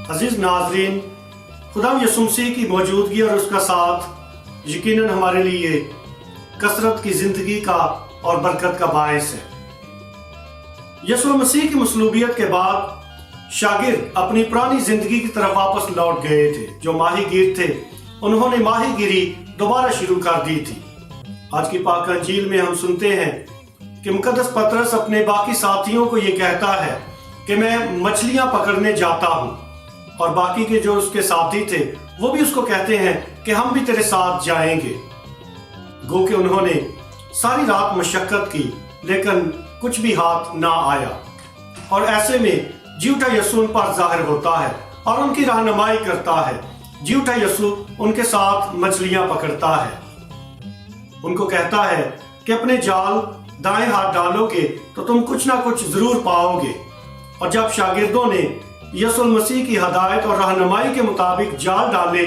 عزیز ناظرین، خدا یسوع مسیح کی موجودگی اور اس کا ساتھ یقیناً ہمارے لیے کثرت کی زندگی کا اور برکت کا باعث ہے۔ یسوع مسیح کی مصلوبیت کے بعد شاگرد اپنی پرانی زندگی کی طرف واپس لوٹ گئے تھے۔ جو ماہی گیر تھے انہوں نے ماہی گیری دوبارہ شروع کر دی تھی۔ آج کی پاک انجیل میں ہم سنتے ہیں کہ مقدس پطرس اپنے باقی ساتھیوں کو یہ کہتا ہے کہ میں مچھلیاں پکڑنے جاتا ہوں، اور باقی کے جو اس کے ساتھی تھے وہ بھی اس کو کہتے ہیں کہ ہم بھی تیرے ساتھ جائیں گے۔ گو کہ انہوں نے ساری رات مشقت کی لیکن کچھ بھی ہاتھ نہ آیا، اور ایسے میں جھوٹا یسوع ان پر ظاہر ہوتا ہے اور ان کی رہنمائی کرتا ہے۔ جھوٹا یسوع ان کے ساتھ مچھلیاں پکڑتا ہے، ان کو کہتا ہے کہ اپنے جال دائیں ہاتھ ڈالو گے تو تم کچھ نہ کچھ ضرور پاؤ گے۔ اور جب شاگردوں نے یسوع مسیح کی ہدایت اور رہنمائی کے مطابق جال ڈالے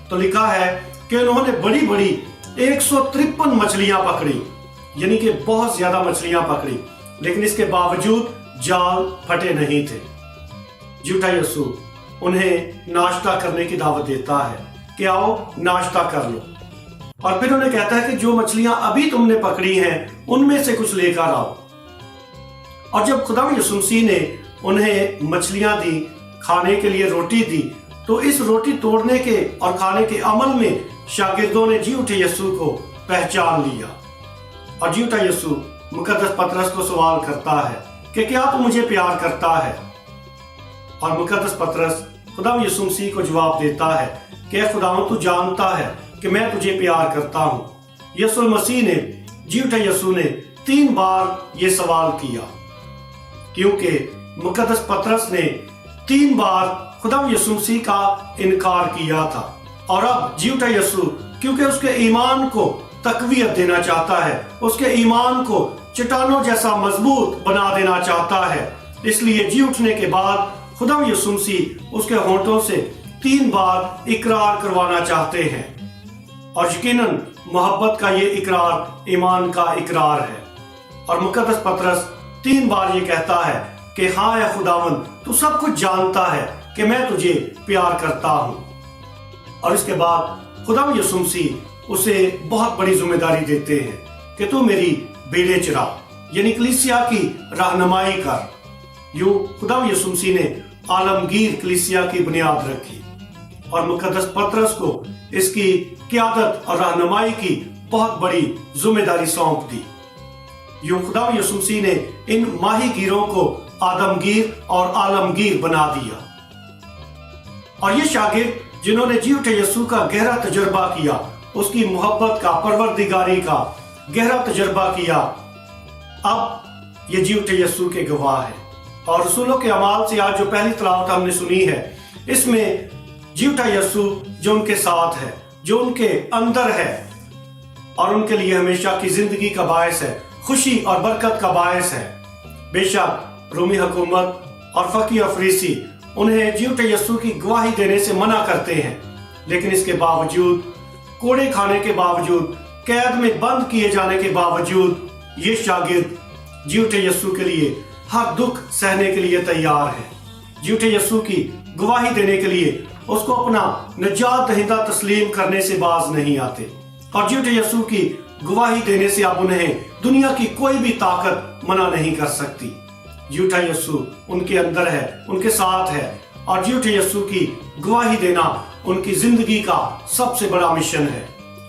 تو لکھا ہے کہ انہوں نے بڑی بڑی 153 مچھلیاں پکڑی، یعنی کہ بہت زیادہ مچھلیاں پکڑی، لیکن اس کے باوجود جال پھٹے نہیں تھے۔ جھوٹا یسوع انہیں ناشتہ کرنے کی دعوت دیتا ہے کہ آؤ ناشتہ کر لو، اور پھر انہیں کہتا ہے کہ جو مچھلیاں ابھی تم نے پکڑی ہیں ان میں سے کچھ لے کر آؤ۔ اور جب خدا یسوع مسیح نے انہیں مچھلیاں دی، کھانے کے لیے روٹی دی، تو اس روٹی توڑنے کے اور کھانے کے عمل میں شاگردوں نے جھوٹے یسوع کو پہچان لیا۔ اور جھوٹا یسوع مقدس پطرس کو سوال کرتا ہے کہ کیا تو مجھے پیار کرتا ہے؟ اور مقدس پطرس خدا یسوع مسیح کو جواب دیتا ہے کہ اے خداوند، تو جانتا ہے کہ میں تجھے پیار کرتا ہوں۔ یسوع مسیح نے جھوٹے یسوع نے 3 بار یہ سوال کیا، کیونکہ مقدس پطرس نے 3 بار خدا یسوع مسیح کا انکار کیا تھا، اور اب جھوٹا یسوع کیونکہ اس کے ایمان کو تقویت دینا چاہتا ہے، اس کے ایمان کو چٹانوں جیسا مضبوط بنا دینا چاہتا ہے، اس لیے جی اٹھنے کے بعد خدا یسوع مسیح اس کے ہونٹوں سے 3 بار اقرار کروانا چاہتے ہیں۔ اور یقیناً محبت کا یہ اقرار ایمان کا اقرار ہے، اور مقدس پطرس 3 بار یہ کہتا ہے کہ ہاں اے خداوند، تو سب کچھ جانتا ہے کہ میں تجھے پیار کرتا ہوں۔ اور اس کے بعد خدا یسوع مسیح اسے بہت بڑی ذمہ داری دیتے ہیں کہ تو میری بھیڑیں چرا، یعنی کلیسیا کی رہنمائی کر۔ یوں خدا یسوع مسیح نے عالمگیر کلیسیا کی بنیاد رکھی، اور مقدس پطرس کو اس کی قیادت اور رہنمائی کی بہت بڑی ذمہ داری سونپ دی۔ یوں خدا یسوع مسیح نے ان ماہی گیروں کو آدمگیر اور عالمگیر بنا دیا۔ اور یہ شاگرد جنہوں نے جھوٹے یسوع کا گہرا تجربہ کیا، اس کی محبت کا، پروردگاری کا گہرا تجربہ کیا، اب یہ جھوٹے یسوع کے گواہ ہیں۔ اور رسولوں کے اعمال سے آج جو پہلی تلاوت ہم نے سنی ہے، اس میں جھوٹا یسوع جو ان کے ساتھ ہے، جو ان کے اندر ہے، اور ان کے لیے ہمیشہ کی زندگی کا باعث ہے، خوشی اور برکت کا باعث ہے۔ بے شک رومی حکومت اور فقیہ اور فریسی انہیں جھوٹے یسوع کی گواہی دینے سے منع کرتے ہیں، لیکن اس کے باوجود، کوڑے کھانے کے باوجود، قید میں بند کیے جانے کے باوجود، یہ شاگرد جھوٹے یسوع کے لیے ہر دکھ سہنے کے لیے تیار ہے۔ جھوٹے یسوع کی گواہی دینے کے لیے اس کو اپنا نجات دہندہ تسلیم کرنے سے باز نہیں آتے، اور جھوٹے یسوع کی گواہی دینے سے اب انہیں دنیا کی کوئی بھی طاقت منع نہیں کر سکتی۔ جھوٹا یسوع ان کے اندر ہے، ان کے ساتھ ہے، اور جھوٹے یسوع کی گواہی دینا ان کی زندگی کا سب سے بڑا مشن ہے،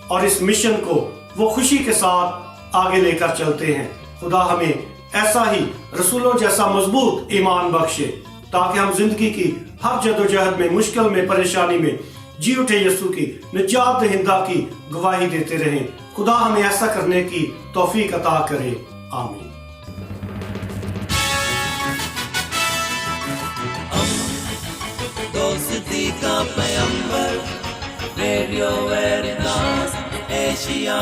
اور اس مشن کو وہ خوشی کے ساتھ آگے لے کر چلتے ہیں۔ خدا ہمیں ایسا ہی رسولوں جیسا مضبوط ایمان بخشے، تاکہ ہم زندگی کی ہر جدوجہد میں، مشکل میں، پریشانی میں جھوٹے یسوع کی نجات دہندہ کی گواہی دیتے رہیں۔ خدا ہمیں ایسا کرنے کی توفیق عطا کرے، آمین۔ دوستی کا پیمبر، ریڈیو ویریتاس ایشیا۔